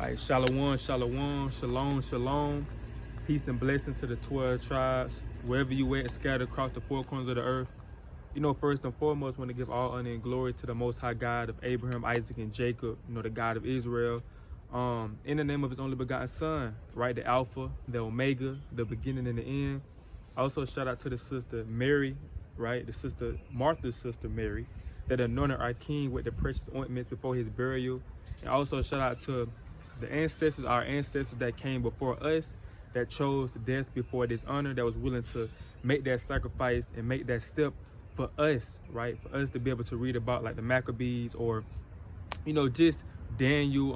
right, shalom, shalom, shalom, shalom. Peace and blessing to the 12 tribes, wherever you at, scattered across the four corners of the earth. You know, first and foremost, I want to give all honor and glory to the Most High God of Abraham, Isaac, and Jacob, you know, the God of Israel. In the name of his only begotten son, right? The Alpha, the Omega, the beginning and the end. Also, shout out to the sister Mary, right? The sister, Martha's sister Mary, that anointed our king with the precious ointments before his burial. And also, shout out to the ancestors, our ancestors that came before us, that chose death before dishonor, that was willing to make that sacrifice and make that step for us, right? For us to be able to read about like the Maccabees or, you know, just Daniel,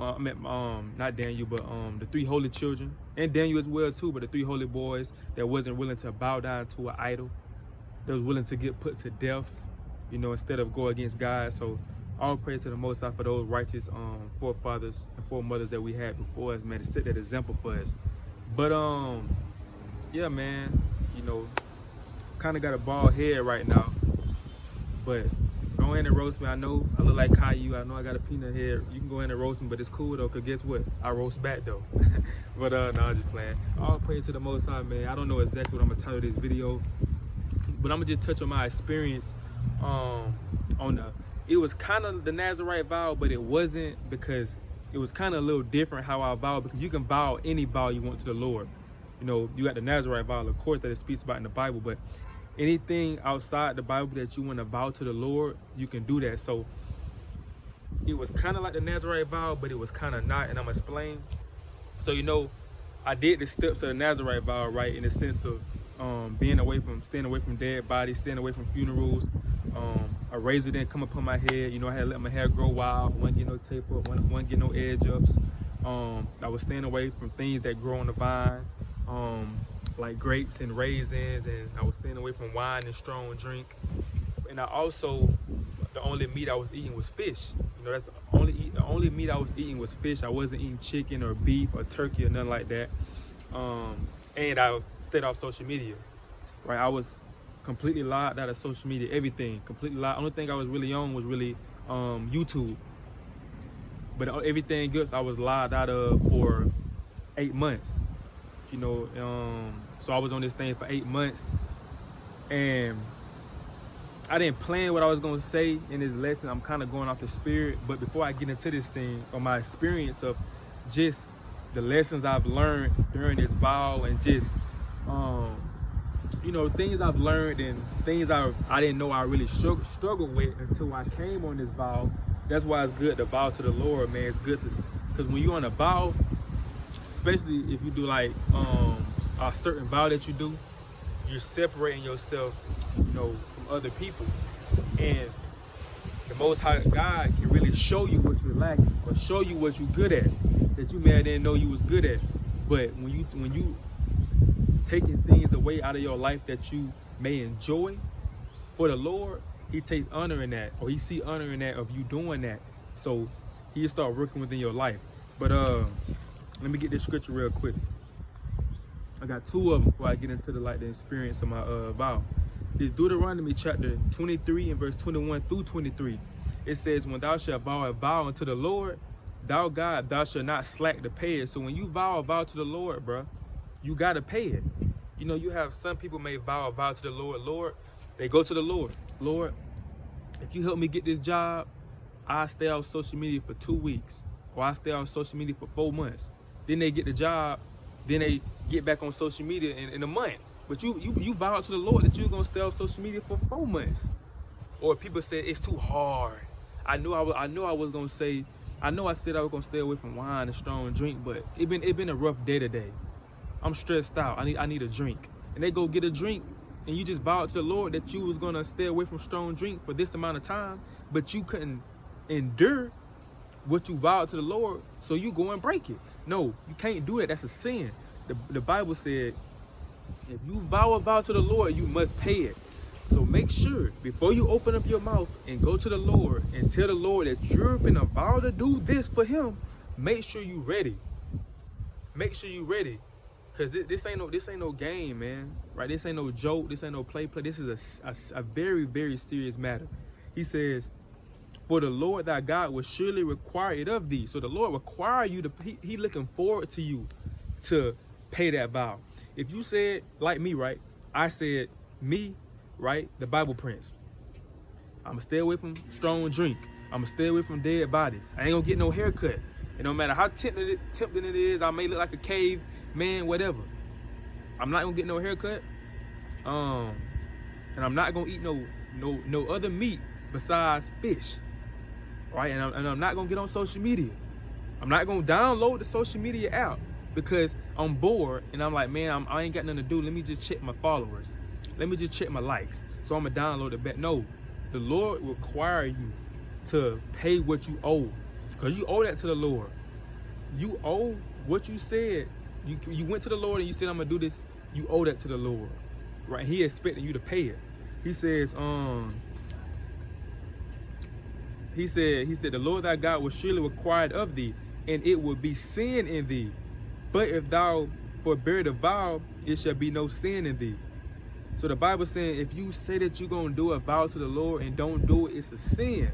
not Daniel, but the three holy children, and Daniel as well too, but the three holy boys that wasn't willing to bow down to an idol, that was willing to get put to death, you know, instead of go against God. So all praise to the Most High for those righteous forefathers and foremothers that we had before us, man, to set that example for us. But yeah, man, you know, kind of got a bald head right now, but go ahead and roast me. I know I look like Caillou. I know I got a peanut head. You can go ahead and roast me, but it's cool though, cause guess what? I roast back though. But no, I'm just playing. All praise to the Most High, man. I don't know exactly what I'm gonna title this video, but I'm gonna just touch on my experience on it was kind of the Nazarite vow, but it wasn't, because it was kind of a little different how I vow, because you can vow any vow you want to the Lord. You know, you got the Nazarite vow, of course, that it speaks about in the Bible, but anything outside the Bible that you want to vow to the Lord, you can do that. So it was kind of like the Nazarite vow, but it was kind of not, and I'm gonna explain. So, you know, I did the steps of the Nazarite vow, right, in the sense of staying away from dead bodies, staying away from funerals. A razor didn't come upon my head. You know, I had to let my hair grow wild. Wasn't get no tape up, wasn't get no edge ups. I was staying away from things that grow on the vine, like grapes and raisins, and I was staying away from wine and strong drink. And I also, the only meat I was eating was fish. You know, that's the only meat I was eating was fish. I wasn't eating chicken or beef or turkey or nothing like that. And I stayed off social media, right? I was completely locked out of social media, everything, completely locked. Only thing I was really on was really YouTube. But everything else I was locked out of for 8 months, you know. So I was on this thing for 8 months, and I didn't plan what I was gonna say in this lesson. I'm kind of going off the spirit. But before I get into this thing, or my experience of just the lessons I've learned during this vow, and just you know, things I've learned and things I didn't know I really struggled with until I came on this vow. That's why it's good to vow to the Lord, man. It's good to, because when you're on a vow, especially if you do like a certain vow that you do, you're separating yourself, you know, from other people. And the Most High God can really show you what you're lacking, or show you what you're good at, that you may have didn't know you was good at. But when you taking things away out of your life that you may enjoy for the Lord, he takes honor in that, or he see honor in that of you doing that. So he'll start working within your life. But let me get this scripture real quick. I got two of them before I get into the experience of my vow. This Deuteronomy chapter 23 and verse 21 through 23. It says, when thou shalt vow a vow unto the Lord, thou God, thou shalt not slack to pay it. So when you vow a vow to the Lord, bruh, you gotta pay it. You know, you have some people may vow a vow to the Lord. Lord, they go to the Lord. Lord, if you help me get this job, I stay off social media for 2 weeks, or I stay off social media for 4 months. Then they get the job, then they get back on social media in a month. But you vow to the Lord that you're gonna stay off social media for 4 months. Or people say it's too hard. I know I said I was gonna stay away from wine and strong drink, but it been a rough day today. I'm stressed out. I need a drink. And they go get a drink, and you just vowed to the Lord that you was gonna stay away from strong drink for this amount of time, but you couldn't endure what you vowed to the Lord, so you go and break it. No, you can't do that. That's a sin. The Bible said, if you vow a vow to the Lord, you must pay it. So make sure before you open up your mouth and go to the Lord and tell the Lord that you're finna vow to do this for him, make sure you ready. Make sure you ready. Cause this ain't no game, man. Right? This ain't no joke. This ain't no play. This is a very, very serious matter. He says, For the Lord thy God will surely require it of thee. So the Lord require you to, he looking forward to you to pay that vow. If you said, like me, right? I said, me, right? The Bible Prince. I'm going to stay away from strong drink. I'm going to stay away from dead bodies. I ain't going to get no haircut. And no matter how tempting it is, I may look like a caveman, whatever. I'm not going to get no haircut. And I'm not going to eat no other meat besides fish. Right? And I'm not going to get on social media. I'm not going to download the social media app because I'm bored and I'm like, man, I ain't got nothing to do. Let me just check my followers. Let me just check my likes. So I'm going to download it back. No, the Lord require you to pay what you owe because you owe that to the Lord. You owe what you said. You went to the Lord and you said, I'm going to do this. You owe that to the Lord. Right? He expecting you to pay it. He says, He said, the Lord thy God will surely require it of thee, and it will be sin in thee. But if thou forbear the vow, it shall be no sin in thee. So the Bible saying, if you say that you're gonna do a vow to the Lord and don't do it, it's a sin.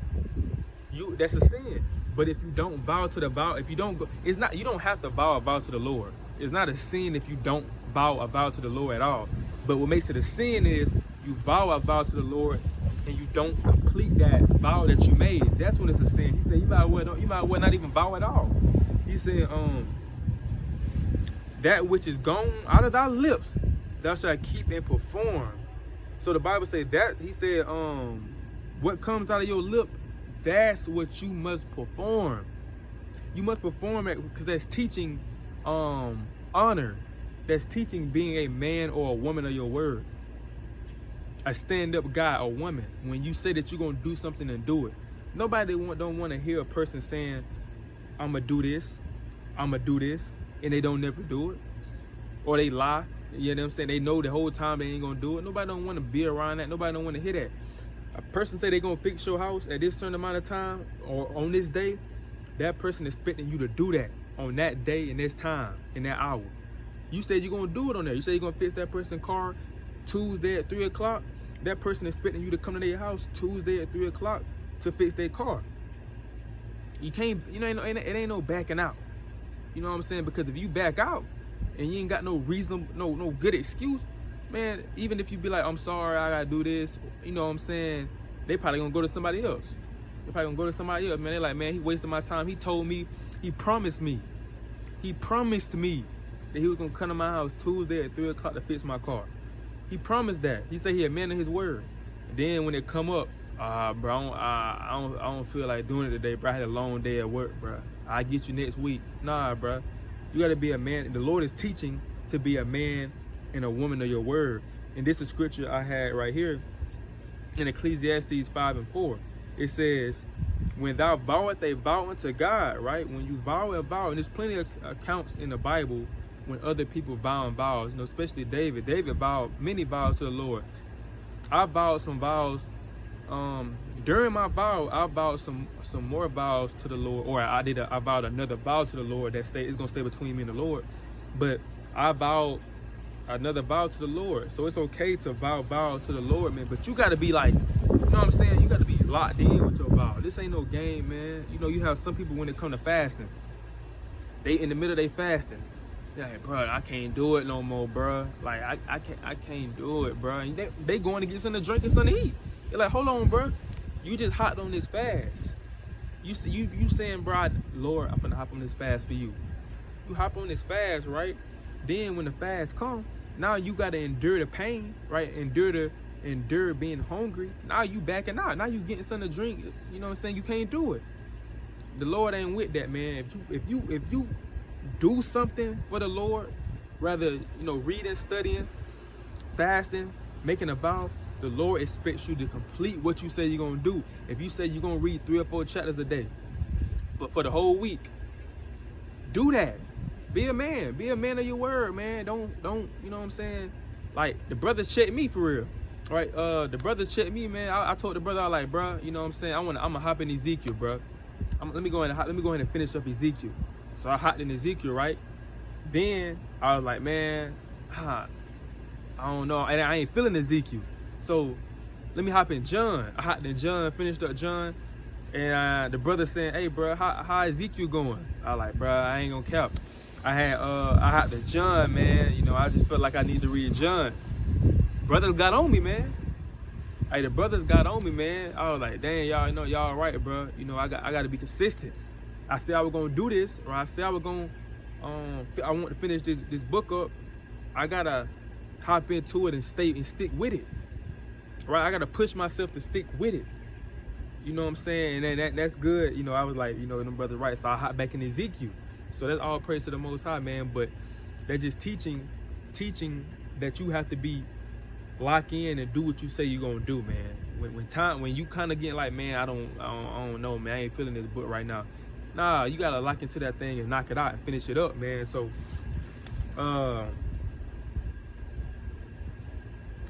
That's a sin. But if you don't vow to the vow, if you don't go, it's not. You don't have to vow a vow to the Lord. It's not a sin if you don't vow a vow to the Lord at all. But what makes it a sin is you vow a vow to the Lord and you don't complete that vow that you made. That's when it's a sin. He said you might well not even vow at all. He said, that which is gone out of thy lips, thou shalt keep and perform. So the Bible says that, he said, what comes out of your lip, that's what you must perform. You must perform it because that's teaching honor. That's teaching being a man or a woman of your word. A stand-up guy or woman. When you say that you're going to do something and do it. Nobody don't want to hear a person saying, I'm going to do this, I'm going to do this, and they don't never do it. Or they lie. You know what I'm saying? They know the whole time they ain't going to do it. Nobody don't want to be around that. Nobody don't want to hear that. A person say they're going to fix your house at this certain amount of time or on this day, that person expecting you to do that on that day and this time, in that hour. You said you're going to do it on there. You said you're going to fix that person's car Tuesday at 3 o'clock. That person expecting you to come to their house Tuesday at 3 o'clock to fix their car. You can't, it ain't no backing out. You know what I'm saying? Because if you back out and you ain't got no reason, no good excuse, man, even if you be like, I'm sorry, I gotta do this, you know what I'm saying? They probably gonna go to somebody else. They probably gonna go to somebody else, man. They're like, man, he wasted my time. He told me, he promised me that he was gonna come to my house Tuesday at 3 o'clock to fix my car. He promised that. He said he a man of his word. And then when it come up, bro, I don't feel like doing it today, bro. I had a long day at work, bro. I'll get you next week. Nah, bro. You gotta be a man. The Lord is teaching to be a man and a woman of your word. And this is scripture I had right here in Ecclesiastes 5:4. It says, when thou vowest a vow unto God, right? When you vow a vow, and there's plenty of accounts in the Bible when other people vow vows, especially David. David vowed many vows to the Lord. I vowed some vows. During my vow, I vowed some more vows to the Lord, or I vowed another vow to the Lord that it's gonna stay between me and the Lord. But I vowed another vow to the Lord. So it's okay to vow vows to the Lord, man. But you gotta be like, you know what I'm saying? You gotta be locked in with your vow. This ain't no game, man. You have some people when it come to fasting, they in the middle of they fasting. They're like, bro, I can't do it no more, bro. Like I can't do it, bro. And they going to get something to drink and something to eat. They're like, hold on, bro. You just hopped on this fast. You saying, bro, Lord, I'm finna hop on this fast for you. You hop on this fast, right? Then when the fast come, now you gotta endure the pain, right? Endure being hungry. Now you backing out. Now you getting something to drink. You know what I'm saying? You can't do it. The Lord ain't with that, man. If you do something for the Lord, rather, reading, studying, fasting, making a vow, the Lord expects you to complete what you say you're gonna do. If you say you're gonna read 3 or 4 chapters a day, but for the whole week, do that. Be a man of your word, man. Don't, you know what I'm saying? Like, the brothers check me for real. All right, the brothers check me, man. I told the brother, I like, bro, you know what I'm saying? I'm gonna hop in Ezekiel, bro. Let me go ahead and finish up Ezekiel. So I hopped in Ezekiel, right? Then I was like, man, I don't know, and I ain't feeling Ezekiel. So let me hop in John. I hopped in John, finished up John, And the brother saying, "Hey, bro, how Ezekiel going?" I like, bro, I ain't gonna cap. I had the John, man. You know, I just felt like I need to read John. Brothers got on me, man. Hey, the brothers got on me, man. I was like, dang, y'all, you know, y'all right, bro. You know, I got to be consistent. I said I was gonna do this, or I said I was gonna, I want to finish this book up. I gotta hop into it and stick with it, right? I gotta push myself to stick with it. You know what I'm saying? And that's good. You know, I was like, you know, them brothers right. So I hop back in Ezekiel. So that's all praise to the Most High, man. But they're just teaching that you have to be lock in and do what you say you're gonna do, man. When you kind of get like, man, I don't know, man, I ain't feeling this book right now. Nah, you gotta lock into that thing and knock it out and finish it up, man. So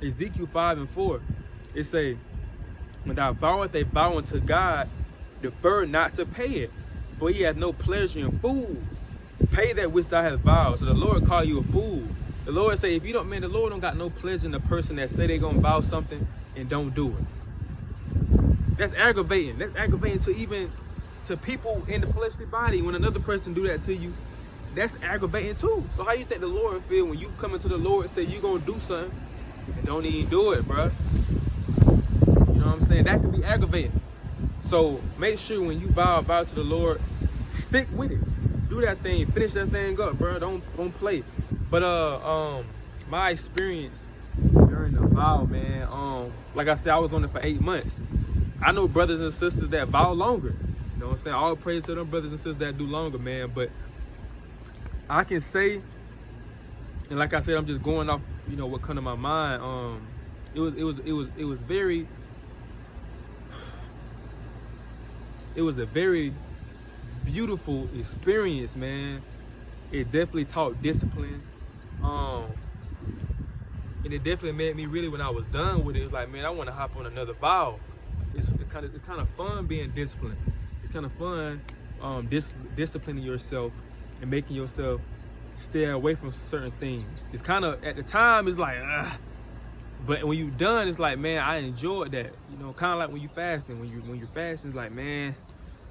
Ezekiel 5:4, it say, when thou vowest a vow unto God, defer not to pay it, for he hath no pleasure in fools. Pay that which thou hast vowed. So the Lord call you a fool. The Lord say, if you don't, man, the Lord don't got no pleasure in the person that say they gonna vow something and don't do it. That's aggravating. That's aggravating to people in the fleshly body. When another person do that to you, that's aggravating too. So how you think the Lord feel when you come into the Lord and say you gonna do something and don't even do it, bro? You know what I'm saying? That could be aggravating. So make sure when you vow to the Lord, stick with it. Do that thing, finish that thing up, bro. Don't play. But my experience during the vow, man, like I said, I was on it for 8 months. I know brothers and sisters that vow longer. You know what I'm saying? All praise to them brothers and sisters that do longer, man. But I can say, and like I said, I'm just going off, you know, what come to my mind. It was a very beautiful experience, man. It definitely taught discipline. And it definitely made me really, when I was done with it, it's like, man, I want to hop on another vow. It's kind of fun being disciplined. It's kind of fun disciplining yourself and making yourself stay away from certain things. It's kind of, at the time, it's like, but when you're done, it's like, man, I enjoyed that. You know, kind of like when you fasting. When you're fasting, it's like, man,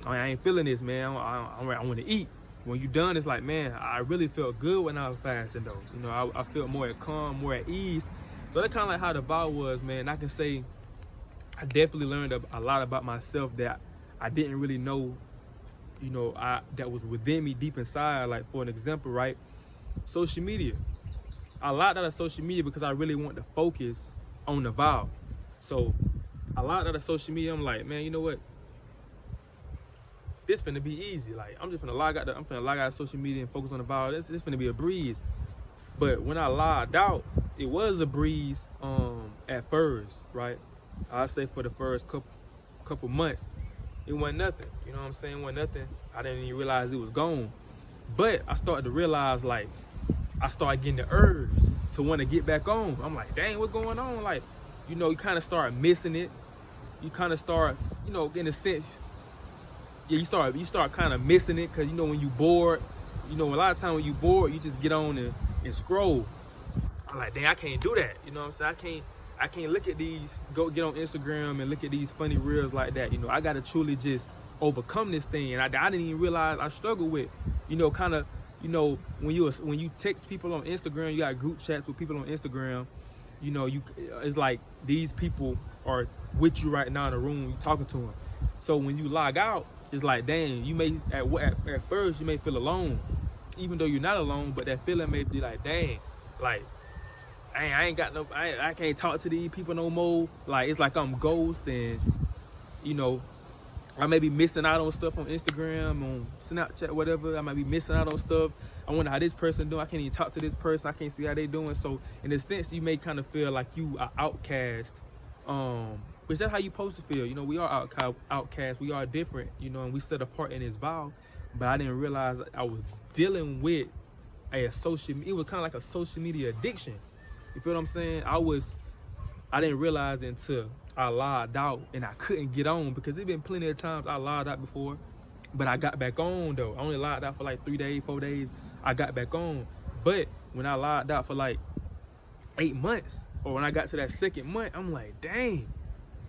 I ain't feeling this, man. I want to eat. When you're done, it's like, man, I really felt good when I was fasting, though. You know, I felt more at calm, more at ease. So that's kind of like how the vow was, man. I can say I definitely learned a lot about myself that I didn't really know, you know, that was within me deep inside. Like, for an example, right? Social media. I locked out of social media because I really want to focus on the vow. So I locked out of social media. I'm like, man, you know what? This finna be easy. Like, I'm finna log out of social media and focus on the vow. This finna be a breeze. But when I logged out, it was a breeze at first, right? I say for the first couple months, it wasn't nothing. You know what I'm saying? It wasn't nothing. I didn't even realize it was gone. But I started to realize, like, I started getting the urge to want to get back on. I'm like, dang, what's going on? Like, you know, you kind of start missing it. You kind of start, you know, in a sense, yeah, you start kind of missing it, because, you know, when you bored, you know, a lot of times when you bored, you just get on and scroll. I'm like, dang, I can't do that. You know what I'm saying? I can't look at these, go get on Instagram and look at these funny reels like that. You know, I got to truly just overcome this thing. And I didn't even realize I struggled with, you know, kind of, you know, when you text people on Instagram, you got group chats with people on Instagram, you know, it's like these people are with you right now in the room, you talking to them. So when you log out, it's like, dang, you may, at first, you may feel alone, even though you're not alone, but that feeling may be like, dang, like, I can't talk to these people no more. Like, it's like I'm ghost, and, you know, I may be missing out on stuff on Instagram, on Snapchat, whatever. I might be missing out on stuff. I wonder how this person doing. I can't even talk to this person. I can't see how they doing. So in a sense, you may kind of feel like you are outcast. Which that's how you supposed to feel. You know, we are outcasts. We are different, you know, and we set apart in this vow. But I didn't realize I was dealing with it was kind of like a social media addiction. You feel what I'm saying? I didn't realize until I logged out and I couldn't get on, because there's been plenty of times I logged out before, but I got back on though. I only logged out for like 3 days, 4 days. I got back on. But when I logged out for like 8 months, or when I got to that second month, I'm like, dang.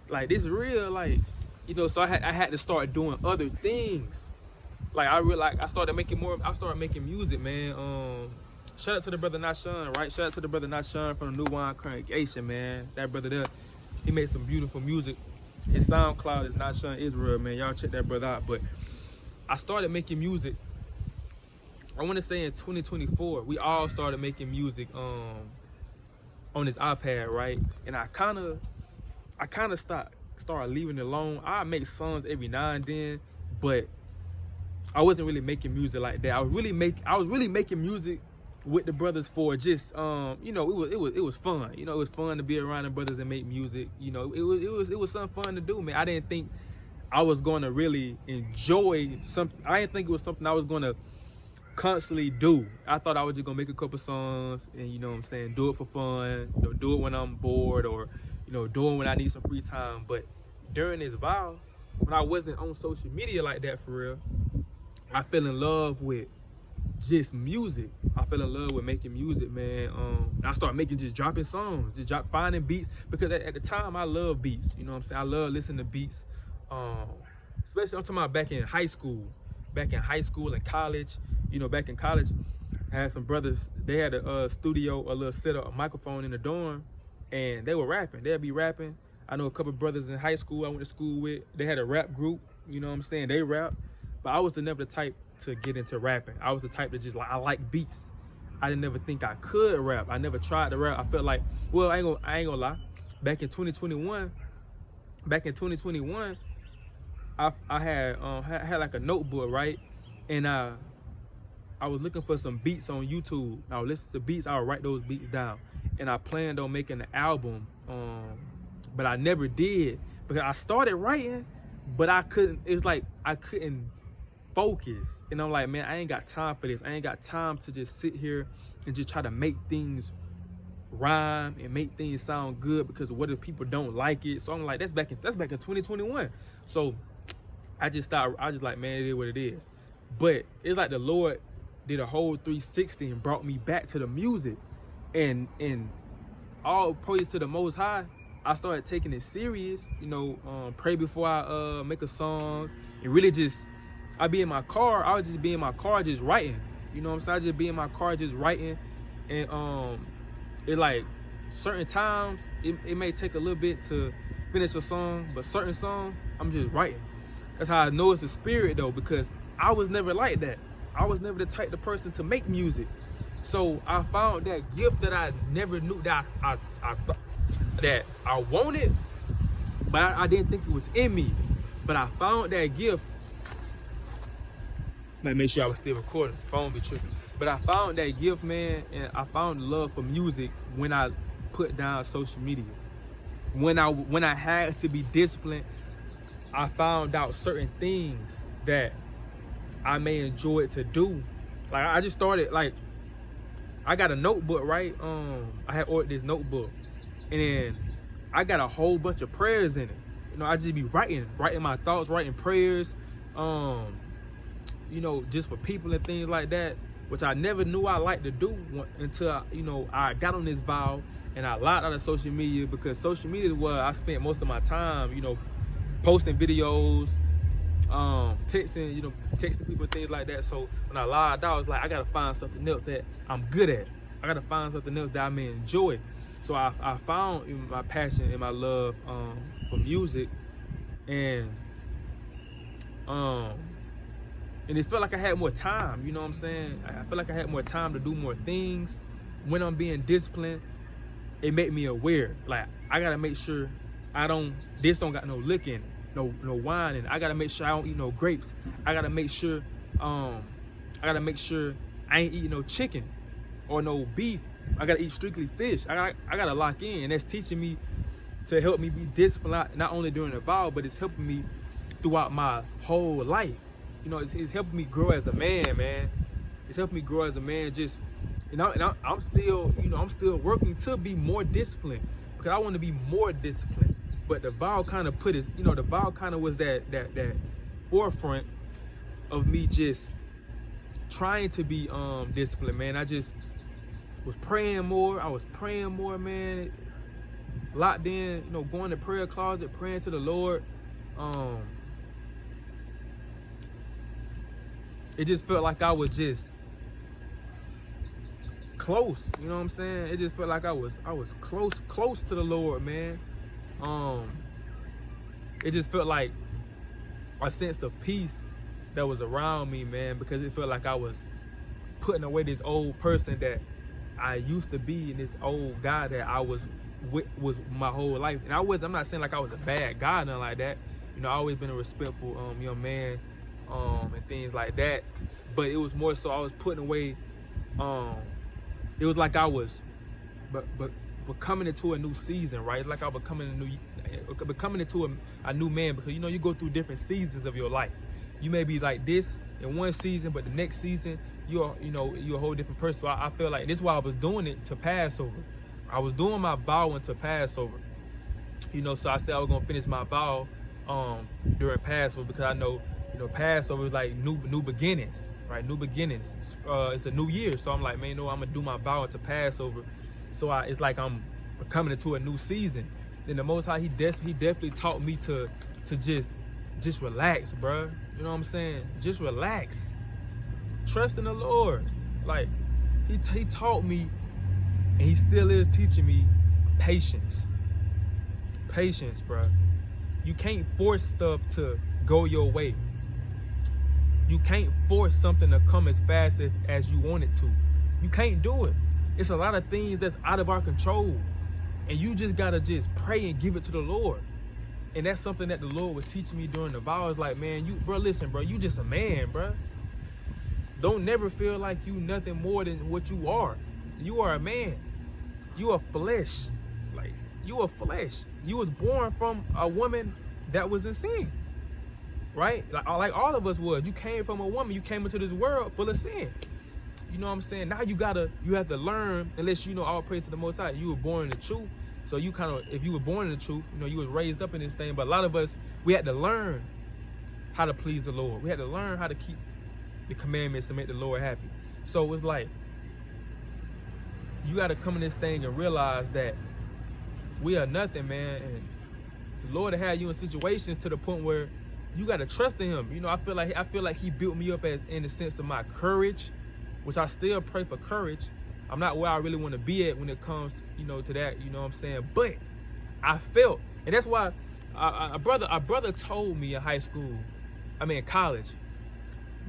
Like, this is real. Like, So I had to start doing other things. Like I started making music, man. Shout out to the brother Nashawn, right? Shout out to the brother Nashawn from the New Wine Congregation, man. That brother there, he made some beautiful music. His SoundCloud is Nashawn Israel, man. Y'all check that brother out. But I started making music, I want to say in 2024. We all started making music on this iPad, right? And I kind of started leaving it alone. I make songs every now and then, but I wasn't really making music like that. I was really making music with the brothers for just it was fun. It was fun to be around the brothers and make music. It was something fun to do, man. I didn't think I was gonna really enjoy something. I didn't think it was something I was gonna constantly do. I thought I was just gonna make a couple songs and do it for fun, do it when I'm bored, or do it when I need some free time. But during this vow, when I wasn't on social media like that for real, I fell in love with just music. I fell in love with making music, man. And I started dropping songs, finding beats, because at the time I love beats. I love listening to beats. Especially I'm talking about back in high school and college. Back in college, I had some brothers. They had a studio, a little setup, a microphone in the dorm, and they were rapping. They'd be rapping. I know a couple brothers in high school I went to school with. They had a rap group. They rap. But I was never the type to get into rapping. I was the type that just I like beats. I didn't never think I could rap. I never tried to rap. I felt like, well, I ain't gonna lie. Back in 2021, I had like a notebook, right? And I was looking for some beats on YouTube. I would listen to beats. I would write those beats down. And I planned on making an album, but I never did, because I started writing, but I couldn't. It's like I couldn't focus, and I'm like, man, I ain't got time for this. I ain't got time to just sit here and just try to make things rhyme and make things sound good, because what if people don't like it? So I'm like, that's back in 2021. So I just like, man, it is what it is. But it's like the Lord did a whole 360 and brought me back to the music, and all praise to the Most High. I started taking it serious, pray before I make a song, and really just, I would just be in my car just writing. I just be in my car just writing. And it like certain times it may take a little bit to finish a song, but certain songs I'm just writing. That's how I know it's the Spirit though, because I was never like that. I was never the type of person to make music. So I found that gift that I never knew that I wanted, but I didn't think it was in me. But I found that gift. Like, make sure I was still recording. Phone be tripping. But I found that gift, man, and I found love for music when I put down social media. When I had to be disciplined, I found out certain things that I may enjoy to do. Like, I just started, like, I got a notebook, right? I had ordered this notebook, and then I got a whole bunch of prayers in it. I just be writing my thoughts, writing prayers, just for people and things like that, which I never knew I liked to do until, I got on this vow and I locked out of social media, because social media is where I spent most of my time, posting videos, texting people and things like that. So when I logged out, I was like, I gotta find something else that I'm good at. I gotta find something else that I may enjoy. So I found my passion and my love for music, and it felt like I had more time, you know what I'm saying? I felt like I had more time to do more things. When I'm being disciplined, it made me aware. Like, I gotta make sure this don't got no liquor in it, no wine in it. I gotta make sure I don't eat no grapes. I gotta make sure I ain't eating no chicken or no beef. I gotta eat strictly fish. I gotta lock in, and that's teaching me to help me be disciplined, not only during the vow, but it's helping me throughout my whole life. It's helping me grow as a man. It's helping me grow as a man. Just, I'm still working to be more disciplined, because I want to be more disciplined. But the vow kind of put us, the vow kind of was that forefront of me just trying to be disciplined, man. I just was praying more. I was praying more, man. Locked in, going to prayer closet, praying to the Lord. it just felt like I was just close, you know what I'm saying? It just felt like I was close to the Lord, man. It just felt like a sense of peace that was around me, man, because it felt like I was putting away this old person that I used to be, and this old guy that I was my whole life. And I'm not saying like I was a bad guy, nothing like that. You know, I always been a respectful young man, and things like that. But it was more so I was putting away. It was like I was, but coming into a new season, right? Like I was becoming into a new man, because you know you go through different seasons of your life. You may be like this in one season, but the next season you're a whole different person. So I feel like this is why I was doing it to Passover. I was doing my vow into Passover. You know, so I said I was gonna finish my vow during Passover, because I know, you know, Passover is like new beginnings, right? New beginnings. It's a new year, so I'm like, man, you know, I'm gonna do my vow into Passover. So it's like I'm coming into a new season. Then the Most High, he definitely taught me to just relax, bro. You know what I'm saying? Just relax. Trust in the Lord. Like he taught me, and he still is teaching me patience. Patience, bro. You can't force stuff to go your way. You can't force something to come as fast as you want it to. You can't do it. It's a lot of things that's out of our control. And you just gotta just pray and give it to the Lord. And that's something that the Lord was teaching me during the vows. Like, man, listen, bro, you just a man, bro. Don't never feel like you nothing more than what you are. You are a man. You are flesh. Like, you are flesh. You was born from a woman that was in sin, right? Like all of us was. You came from a woman. You came into this world full of sin. You know what I'm saying? Now you have to learn, unless you know all praise to the Most High. You were born in the truth. So you if you were born in the truth, you know, you was raised up in this thing. But a lot of us, we had to learn how to please the Lord. We had to learn how to keep the commandments to make the Lord happy. So it's like, you got to come in this thing and realize that we are nothing, man. And the Lord had you in situations to the point where you got to trust in him. You know, I feel like he built me up in the sense of my courage, which I still pray for courage. I'm not where I really want to be at when it comes, you know, to that, you know what I'm saying? But I felt, and that's why a brother told me in college,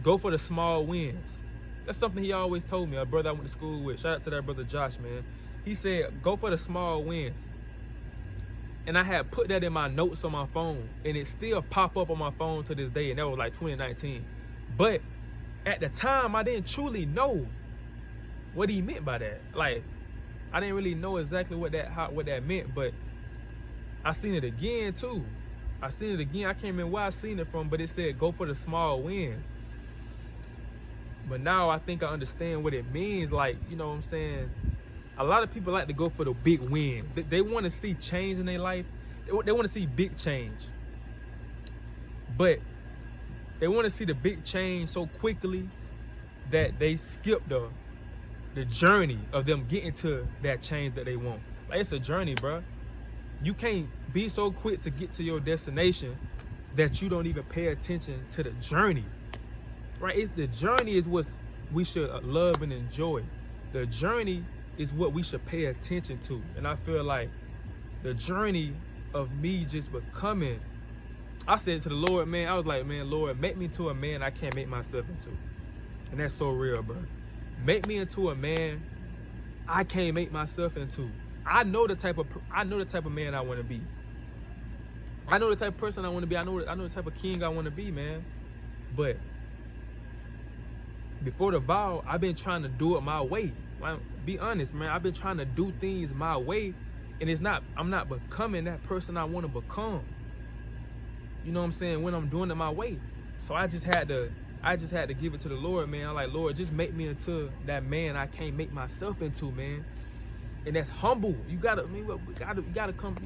go for the small wins. That's something he always told me, a brother I went to school with. Shout out to that brother Josh, man. He said, go for the small wins. And I had put that in my notes on my phone, and it still pop up on my phone to this day, and that was like 2019. But at the time, I didn't truly know what he meant by that. Like, I didn't really know exactly what that meant, but I seen it again too. I can't remember where I seen it from, but it said go for the small wins. But now I think I understand what it means. Like, you know what I'm saying? A lot of people like to go for the big wins. They want to see change in their life. They want to see big change. But they want to see the big change so quickly that they skip the journey of them getting to that change that they want. Like, it's a journey, bro. You can't be so quick to get to your destination that you don't even pay attention to the journey, right? The journey is what we should love and enjoy. The journey is what we should pay attention to. And I feel like the journey of me just becoming, I said to the Lord, man, I was like, man, Lord, make me to a man I can't make myself into. And that's so real, bro. Make me into a man I can't make myself into. I know the type of man I want to be. I know the type of person I want to be. I know the type of king I want to be, man. But before the vow, I've been trying to do it my way. Be honest, man. I've been trying to do things my way, and I'm not becoming that person I want to become. You know what I'm saying? When I'm doing it my way. So I just had to give it to the Lord, man. I'm like, Lord, just make me into that man I can't make myself into, man. And that's humble. You gotta come.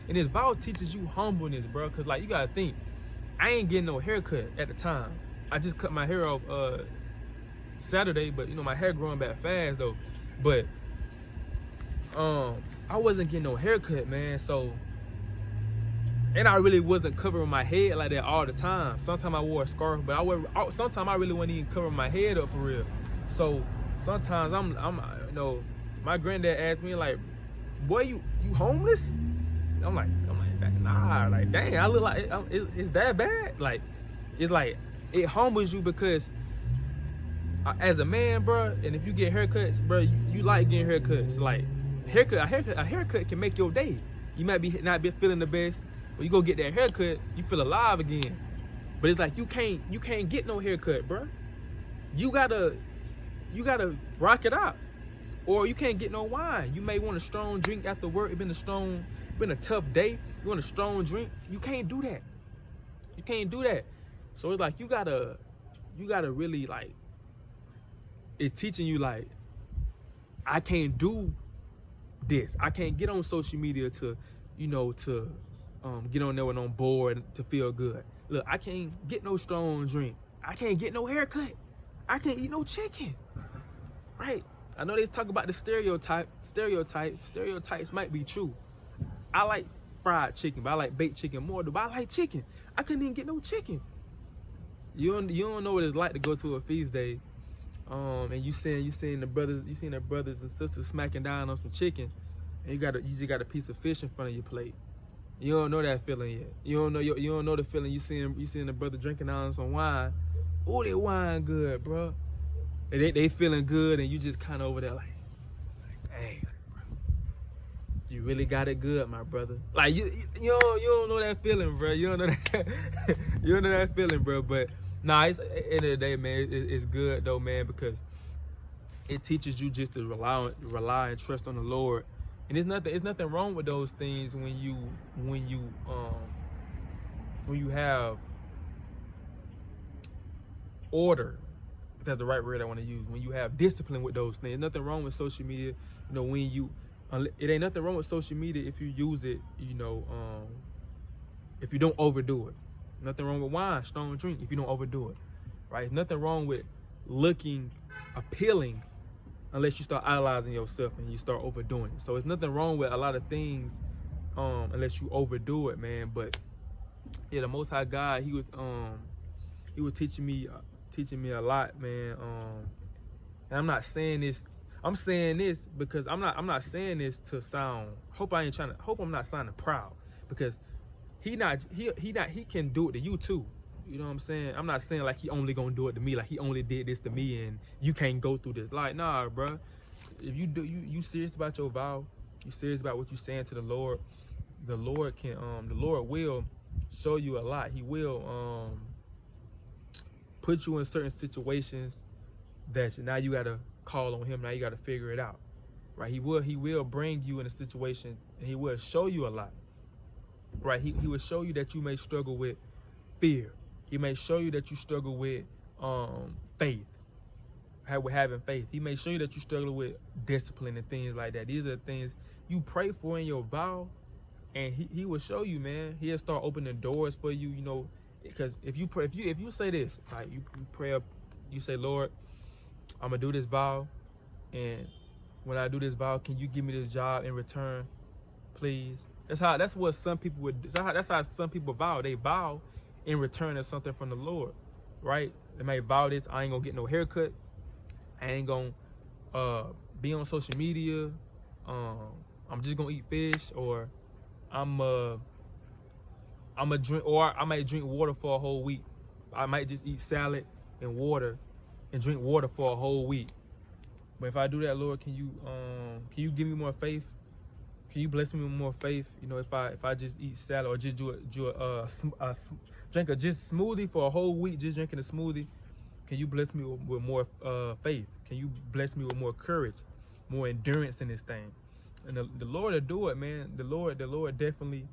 And this vow teaches you humbleness, bro. Cause like, you gotta think, I ain't getting no haircut at the time. I just cut my hair off Saturday, but you know, my hair growing back fast though. But I wasn't getting no haircut, man. So and I really wasn't covering my head like that all the time. Sometimes I wore a scarf, but sometimes I really wasn't even covering my head up for real. So sometimes I'm you know, my granddad asked me like, boy, you homeless? I'm like, nah, like, dang, I look like, it's that bad? Like, it's like, it humbles you because as a man, bro, and if you get haircuts, bro, you like getting haircuts. Like, a haircut can make your day. You might not be feeling the best, but you go get that haircut, you feel alive again. But it's like, you can't get no haircut, bro. You gotta rock it out. Or you can't get no wine. You may want a strong drink after work. It's been a tough day. You want a strong drink. You can't do that. You can't do that. So it's like you gotta really, like, it's teaching you, like, I can't do this. I can't get on social media to get on there when I'm bored to feel good. Look, I can't get no strong drink. I can't get no haircut. I can't eat no chicken. Right? I know they talk about the stereotypes. Stereotypes might be true. I like fried chicken, but I like baked chicken more. But I like chicken. I couldn't even get no chicken. You don't know what it's like to go to a feast day, and you seeing the brothers and sisters smacking down on some chicken, and you just got a piece of fish in front of your plate. You don't know that feeling yet. You don't know the feeling you seeing the brother drinking on some wine. Oh, that wine good, bro. They feeling good, and you just kind of over there like, hey, bro, you really got it good, my brother. Like, you don't know that feeling, bro. You don't know that you don't know that feeling, bro. But nah, it's, at the end of the day, man, it's good though, man, because it teaches you just to rely and trust on the Lord. And there's nothing wrong with those things when you have order. That's the right word I want to use. When you have discipline with those things, nothing wrong with social media. It ain't nothing wrong with social media if you use it. If you don't overdo it. Nothing wrong with wine, strong drink, if you don't overdo it. Right? There's nothing wrong with looking appealing unless you start idolizing yourself and you start overdoing it. So there's nothing wrong with a lot of things unless you overdo it, man. But yeah, the Most High God, he was teaching me a lot, man. And I'm not saying this. I'm saying this because I'm not saying this to sound. Hope I'm not sounding proud, because he can do it to you too. You know what I'm saying? I'm not saying like he only gonna do it to me, like he only did this to me and you can't go through this. Like, nah, bro. If you serious about your vow, you serious about what you saying to the Lord will show you a lot. He will put you in certain situations that now you gotta call on him. Now you gotta figure it out, right? He will bring you in a situation, and he will show you a lot, right? He will show you that you may struggle with fear. He may show you that you struggle with faith, with having faith. He may show you that you struggle with discipline and things like that. These are the things you pray for in your vow, and he will show you, man. He'll start opening doors for you, because if you pray, if you say this, like you pray up, you say, Lord, I'm gonna do this vow, and when I do this vow, can you give me this job in return, please? That's what some people would. That's how some people vow. They vow in return of something from the Lord, right? They may vow this: I ain't gonna get no haircut. I ain't gonna be on social media. I'm just gonna eat fish, or I'm a drink, or I might drink water for a whole week. I might just eat salad and water and drink water for a whole week. But if I do that, Lord, can you give me more faith? Can you bless me with more faith? If I just eat salad or just drink a just smoothie for a whole week, just drinking a smoothie, can you bless me with more faith? Can you bless me with more courage, more endurance in this thing? And the Lord will do it, man. The Lord definitely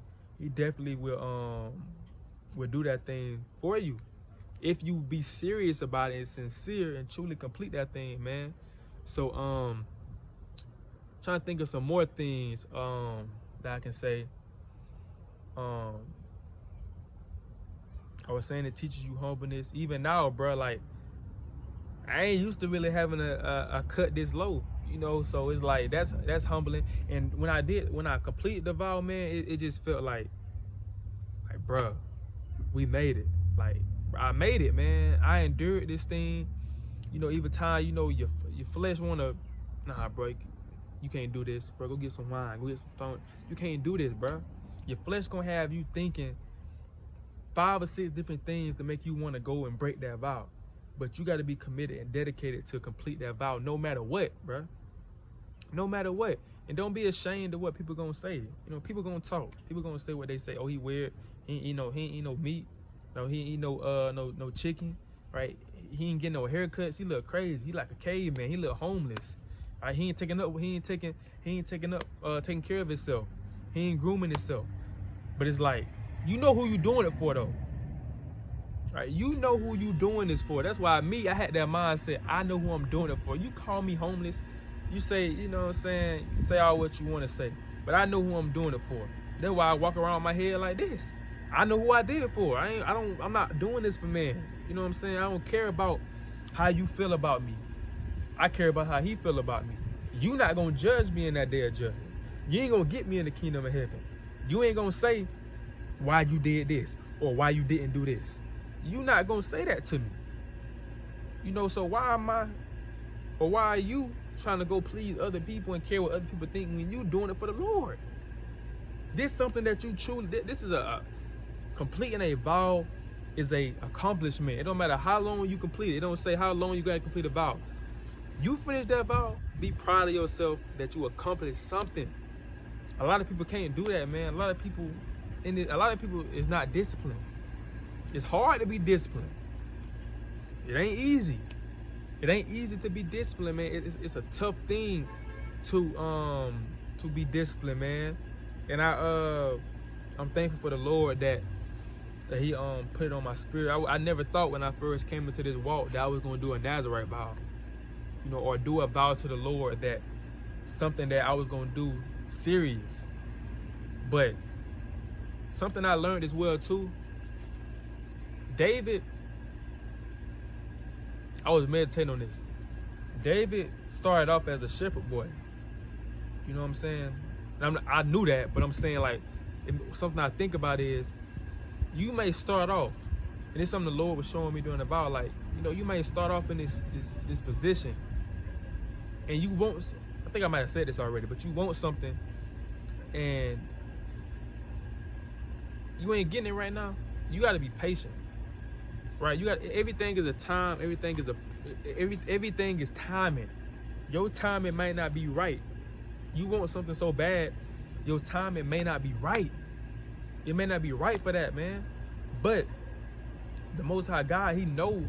will do that thing for you if you be serious about it and sincere and truly complete that thing, man. So trying to think of some more things that I can say. I was saying it teaches you humbleness. Even now, bro, like I ain't used to really having a cut this low, so it's like that's humbling. And when I completed the vow, man, it just felt like bruh, we made it. Like, I made it, man. I endured this thing. You know, even time, you know, your flesh wanna, nah, bro, you can't do this, bro. Go get some wine, go get some phone. You can't do this, bro. Your flesh gonna have you thinking 5 or 6 different things to make you wanna go and break that vow. But you gotta be committed and dedicated to complete that vow no matter what, bro. No matter what. And don't be ashamed of what people gonna say. You know, people gonna talk. People gonna say what they say. Oh, he weird. He ain't eat no meat. No, he ain't eat no chicken. Right? He ain't getting no haircuts. He look crazy. He like a caveman. He look homeless. Right? He ain't taking care of himself. He ain't grooming himself. But it's like, you know who you doing it for though. Right? You know who you doing this for. That's why I had that mindset. I know who I'm doing it for. You call me homeless. You say, you know what I'm saying, you say all what you want to say. But I know who I'm doing it for. That's why I walk around my head like this. I know who I did it for. I'm not doing this for man. You know what I'm saying? I don't care about how you feel about me. I care about how he feel about me. You not gonna judge me in that day of judgment. You ain't gonna get me in the kingdom of heaven. You ain't gonna say why you did this or why you didn't do this. You not gonna say that to me. You know, so why are you trying to go please other people and care what other people think when you doing it for the Lord? This is something that you truly, this is a completing a vow is a accomplishment. It don't matter how long you complete it. It don't say how long you gotta complete a vow. You finish that vow, be proud of yourself that you accomplished something. A lot of people can't do that, man. A lot of people is not disciplined. It's hard to be disciplined. It ain't easy. It ain't easy to be disciplined, man. It's a tough thing to be disciplined, man. And I'm thankful for the Lord that he put it on my spirit. I never thought when I first came into this walk that I was gonna do a Nazarite vow, you know, or do a vow to the Lord, that something that I was gonna do serious. But something I learned as well too. David, I was meditating on this. David started off as a shepherd boy. You know what I'm saying? And I knew that, but I'm saying, like, something I think about is, you may start off, and it's something the Lord was showing me during the vow, like, you know, you may start off in this position, and you want, I think I might have said this already, but you want something, and you ain't getting it right now. You got to be patient. Right, everything is a time. Everything is timing. Your timing might not be right. You want something so bad, your timing may not be right. It may not be right for that, man. But the Most High God, He know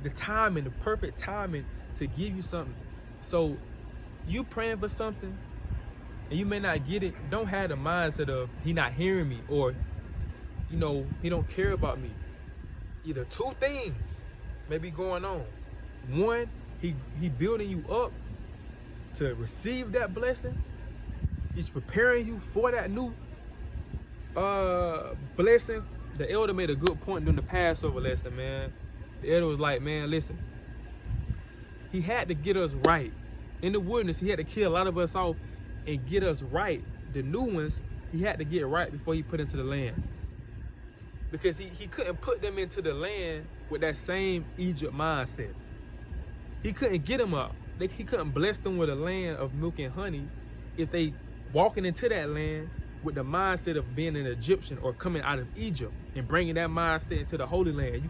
the timing, the perfect timing to give you something. So you praying for something, and you may not get it. Don't have the mindset of He not hearing me, or, you know, He don't care about me. Either 2 things may be going on. One, he building you up to receive that blessing. He's preparing you for that new blessing. The elder made a good point during the Passover lesson, man. The elder was like, man, listen, he had to get us right. In the wilderness, he had to kill a lot of us off and get us right. The new ones, he had to get right before he put into the land. Because he couldn't put them into the land with that same Egypt mindset. He couldn't get them up. He couldn't bless them with a land of milk and honey if they walking into that land with the mindset of being an Egyptian or coming out of Egypt and bringing that mindset into the Holy Land.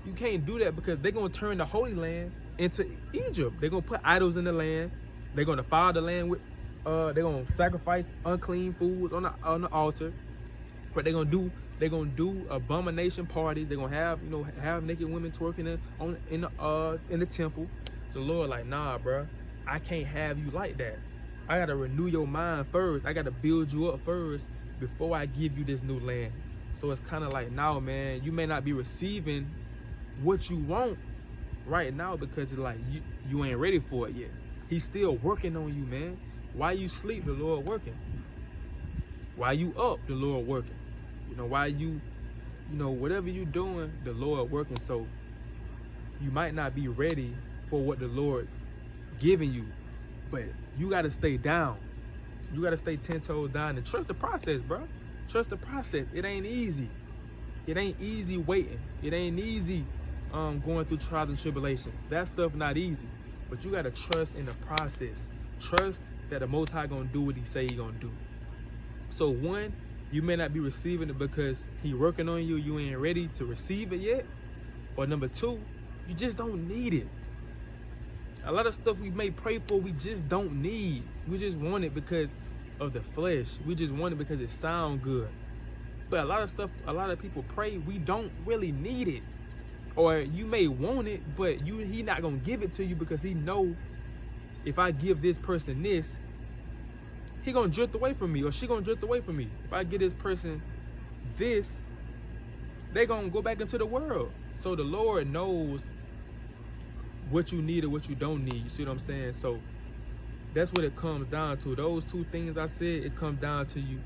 You can't do that, because they're going to turn the Holy Land into Egypt. They're going to put idols in the land. They're going to defile the land with, they're going to sacrifice unclean foods on the altar. But they're going to do abomination parties. They're gonna have naked women twerking in the temple. So the Lord like, nah, bro, I can't have you like that. I gotta renew your mind first. I gotta build you up first before I give you this new land. So it's kind of like, now, man, you may not be receiving what you want right now because it's like you ain't ready for it yet. He's still working on you, man. While you sleep, the Lord working. While you up, the Lord working. You know, while you whatever you doing, the Lord working. So you might not be ready for what the Lord giving you, but you got to stay down. You got to stay 10 toes down and trust the process, bro. Trust the process. It ain't easy. It ain't easy waiting. It ain't easy going through trials and tribulations. That stuff not easy. But you gotta trust in the process. Trust that the Most High gonna do what He say He gonna do. So one, you may not be receiving it because He working on you. You ain't ready to receive it yet. Or number two, you just don't need it. A lot of stuff we may pray for, we just don't need. We just want it because of the flesh. We just want it because it sounds good. But a lot of stuff, a lot of people pray, we don't really need it. Or you may want it, but He not gonna give it to you because He know if I give this person this, he gonna drift away from me, or she gonna drift away from me. If I give this person this, they gonna go back into the world. So the Lord knows what you need or what you don't need. You see what I'm saying? So that's what it comes down to. Those two things I said, it comes down to you.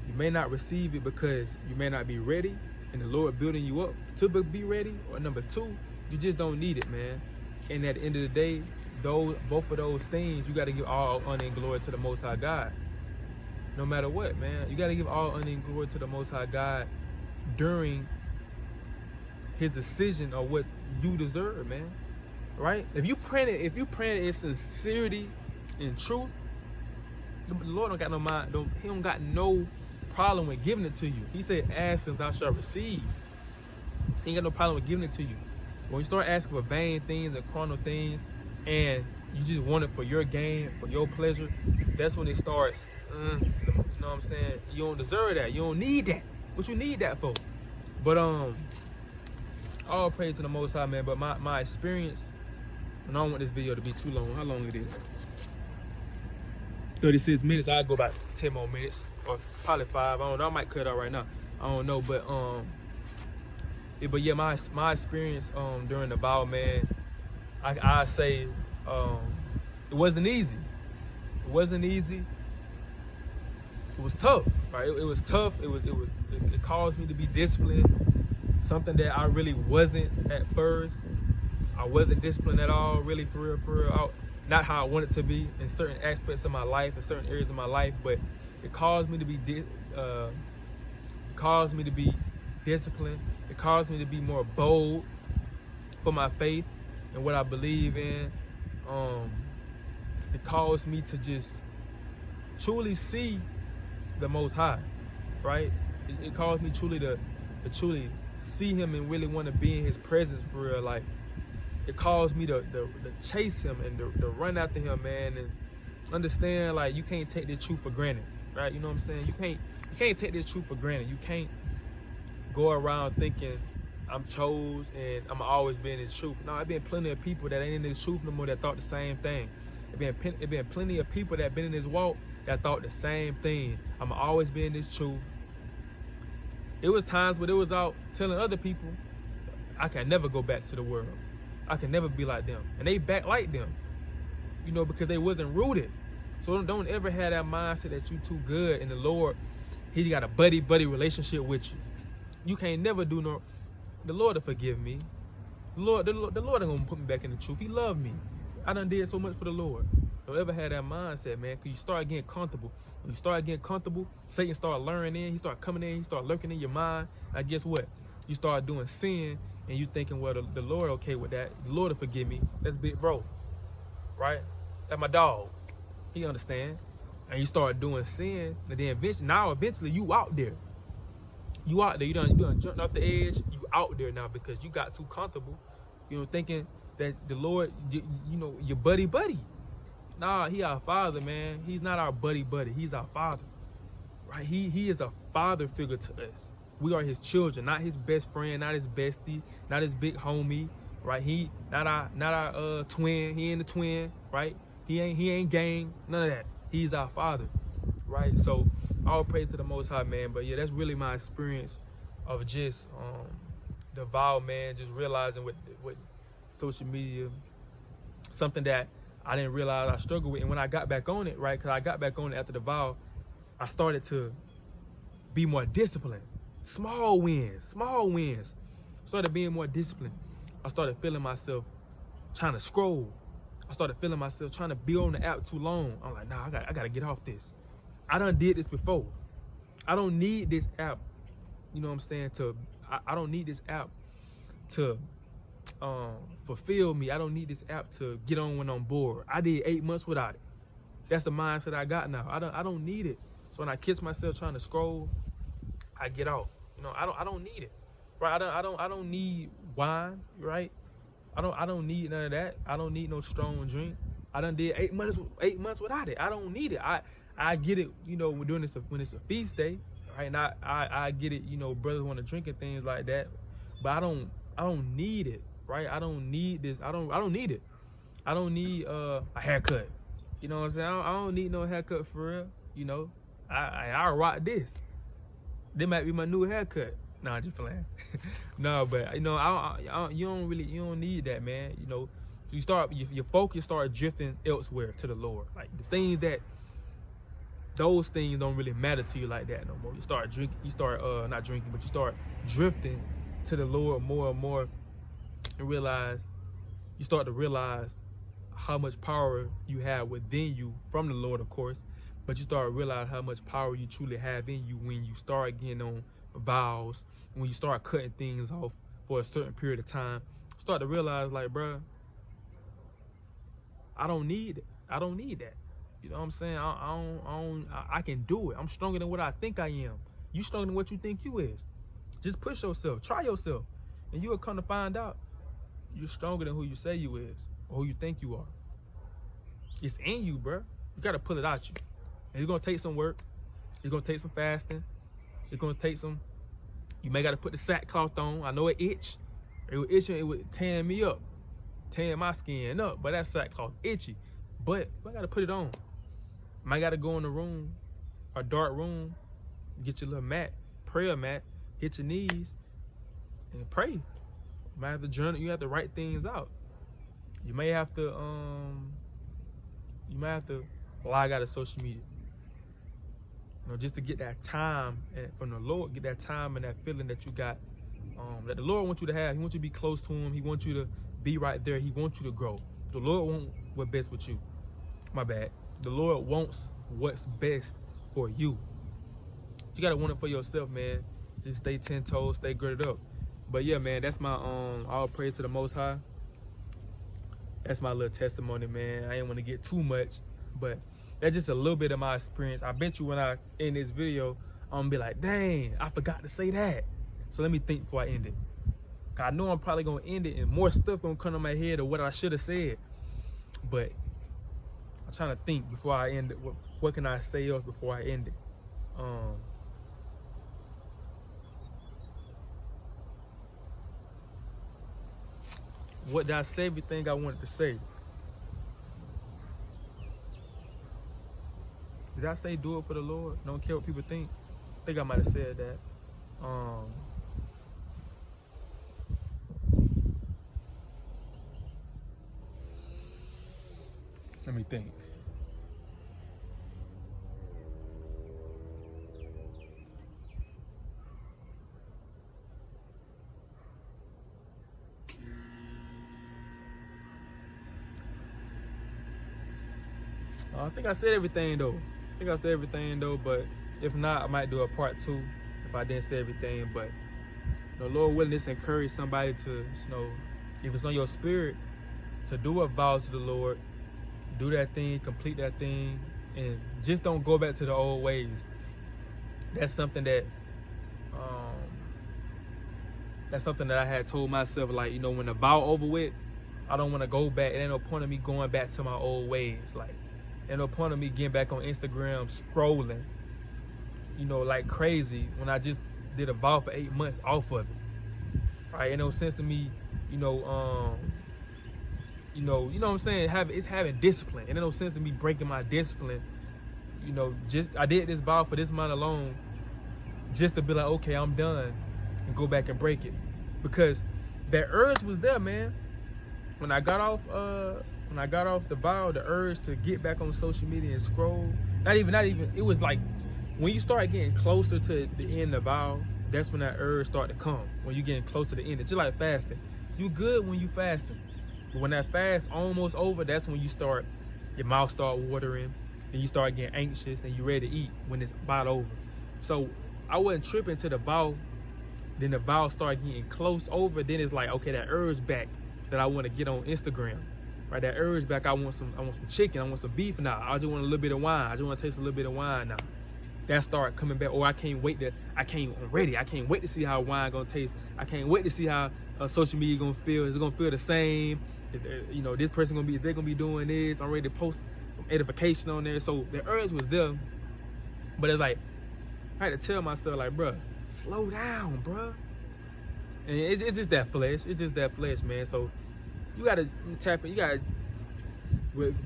You may not receive it because you may not be ready, and the Lord building you up to be ready. Or number two, you just don't need it, man. And at the end of the day, both of those things, you got to give all honor and glory to the Most High God. No matter what, man, you got to give all honor and glory to the Most High God during His decision of what you deserve, man. Right? If you praying it in sincerity and truth, the Lord don't got no mind. He don't got no problem with giving it to you. He said, "Ask and thou shalt receive." He ain't got no problem with giving it to you. When you start asking for vain things and carnal things, and you just want it for your gain, for your pleasure, that's when it starts. You know what I'm saying? You don't deserve that. You don't need that. What you need that for? But all praise to the Most High, man. But my experience, and I don't want this video to be too long. How long it is? 36 minutes. I'll go about 10 more minutes, or probably 5. I don't know. I might cut it out right now. I don't know. But yeah, my experience during the vow, man, I say it wasn't easy. It wasn't easy. It was tough, right? It was tough. It caused me to be disciplined. Something that I really wasn't at first. I wasn't disciplined at all, really, for real. Not how I wanted to be in certain aspects of my life, in certain areas of my life, but it caused me to be disciplined. It caused me to be more bold for my faith and what I believe in. It caused me to just truly see the Most High, right? It caused me truly to truly see Him and really want to be in His presence for real. Like, it caused me to chase Him and to run after Him, man, and understand, like, you can't take this truth for granted, right? You know what I'm saying? You can't take this truth for granted. You can't go around thinking I'm chose and I'm always be in this truth. No, I've been plenty of people that ain't in this truth no more that thought the same thing. It been plenty of people that been in this walk that thought the same thing. I'm always be in this truth. It was times where they was out telling other people, I can never go back to the world. I can never be like them. And they back like them, you know, because they wasn't rooted. So don't ever have that mindset that you too good and the Lord, He got a buddy relationship with you. You can't never do no. The Lord will forgive me. The Lord ain't gonna put me back in the truth. He loved me. I done did so much for the Lord. Don't ever have that mindset, man, because you start getting comfortable. When you start getting comfortable, Satan start luring in, he start coming in, he start lurking in your mind. And guess what? You start doing sin, and you thinking, well, the Lord okay with that. The Lord will forgive me. That's big bro, right? That's my dog. He understand. And you start doing sin, and then eventually you out there. You out there. You done jumped off the edge. You out there now because you got too comfortable. You know, thinking that the Lord, you know, your buddy. Nah, He our Father, man. He's not our buddy. He's our Father, right? He is a father figure to us. We are His children, not His best friend, not His bestie, not His big homie, right? He not our twin. He ain't a twin, right? He ain't gang, none of that. He's our Father, right? So all praise to the Most High, man. But yeah, that's really my experience of just the vow, man. Just realizing what social media, something that I didn't realize I struggled with. And when I got back on it, right? Because I got back on it after the vow, I started to be more disciplined. Small wins. Started being more disciplined. I started feeling myself trying to scroll. I started feeling myself trying to be on the app too long. I'm like, nah, I gotta get off this. I done did this before. I don't need this app, you know what I'm saying, I don't need this app to fulfill me. I don't need this app to get on when I'm bored. I did 8 months without it. That's the mindset I got now. I don't need it. So when I catch myself trying to scroll, I get off. You know, I don't need it. Right? I don't need wine, right? I don't need none of that. I don't need no strong drink. I done did 8 months without it. I don't need it. I get it, you know, when it's a feast day, right? And I get it, you know, brothers want to drink and things like that. But I don't need it, right? I don't need this. I don't need it. I don't need a haircut. You know what I'm saying? I don't need no haircut for real. You know, I rock this. This might be my new haircut. Nah, I'm just playing. No, but you know, you don't need that, man. You know, your focus start drifting elsewhere to the Lord. Like the things those things don't really matter to you like that no more. You start not drinking, but you start drifting to the Lord more and more, and you start to realize how much power you have within you from the Lord, of course, but you start to realize how much power you truly have in you when you start getting on vows, when you start cutting things off for a certain period of time. Start to realize, like, bruh, I don't need it. I don't need that. You know what I'm saying? I can do it. I'm stronger than what I think I am. You stronger than what you think you is. Just push yourself. Try yourself. And you will come to find out you're stronger than who you say you is or who you think you are. It's in you, bruh. You got to pull it out you. And it's going to take some work. It's going to take some fasting. It's going to take some, you may got to put the sackcloth on. I know it itch. It was itching. It was tearing me up. Tearing my skin up. But that sackcloth itchy. But I got to put it on. Might got to go in the room, a dark room, get your little mat, prayer mat, hit your knees, and pray. You might have to journal. You have to write things out. You may have to, log out of social media. You know, just to get that time from the Lord, get that time and that feeling that you got, that the Lord wants you to have. He wants you to be close to Him. He wants you to be right there. He wants you to grow. The Lord wants what's best with you. My bad. The Lord wants what's best for you. You gotta want it for yourself, man. Just stay 10 toes, stay girded up. But yeah, man, that's my all praise to the Most High. That's my little testimony, man. I ain't want to get too much, but that's just a little bit of my experience. I bet you when I end this video, I'm gonna be like, dang, I forgot to say that. So let me think before I end it. I know I'm probably gonna end it and more stuff gonna come to my head of what I should have said. But I'm trying to think before I end it. What can I say else before I end it? What did I say? Everything I wanted to say. Did I say do it for the Lord? Don't care what people think. I think I might have said that. Let me think. I think I said everything though. But if not, I might do a part 2 if I didn't say everything. But the Lord willing, this encourage somebody to, you know, if it's on your spirit, to do a vow to the Lord, do that thing, complete that thing, and just don't go back to the old ways. That's something that I had told myself, like, you know, when the vow over with, I don't want to go back. It ain't no point of me going back to my old ways. Like, ain't no point of me getting back on Instagram scrolling, you know, like crazy when I just did a vow for 8 months off of it. Right? Ain't no sense of me, you know what I'm saying? It's having discipline. Ain't no sense of me breaking my discipline. You know, just I did this vow for this month alone, just to be like, okay, I'm done, and go back and break it, because that urge was there, man. When I got off the vow, the urge to get back on social media and scroll. Not even. It was like when you start getting closer to the end of the vow, that's when that urge start to come. When you getting closer to the end, it's just like fasting. You good when you fasting. But when that fast almost over, that's when your mouth start watering, and you start getting anxious and you ready to eat when it's about over. So I wasn't tripping to the vow. Then the vow started getting close over. Then it's like, okay, that urge back that I want to get on Instagram. Right, that urge back, I want some chicken, I want some beef now. I just want a little bit of wine. I just want to taste a little bit of wine now. That start coming back. Or I'm ready. I can't wait to see how wine gonna taste. I can't wait to see how social media gonna feel. Is it gonna feel the same? You know, this person they're gonna be doing this. I'm ready to post some edification on there. So the urge was there, but it's like I had to tell myself, like, bruh, slow down, bruh. And it's just that flesh. It's just that flesh, man. So you gotta tap in. You gotta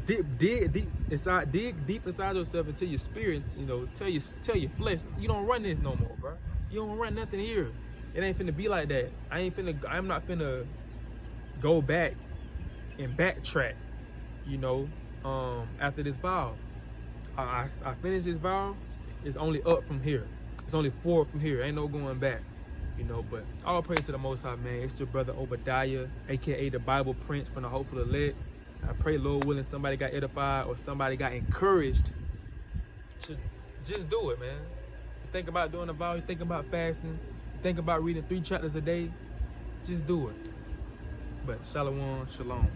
dig deep inside yourself into your spirit. You know, tell your flesh, you don't run this no more, bro. You don't run nothing here. It ain't finna be like that. I'm not finna go back and backtrack. You know, after this vow, I finished this vow. It's only up from here. It's only forward from here. Ain't no going back. You know, but all praise to the Most High, man. It's your brother Obadiah, aka the Bible Prince from the Hopeful Elect. I pray, Lord willing, somebody got edified or somebody got encouraged to just do it, man. You think about doing a vow, you think about fasting, you think about reading 3 chapters a day, just do it. But shalom, shalom.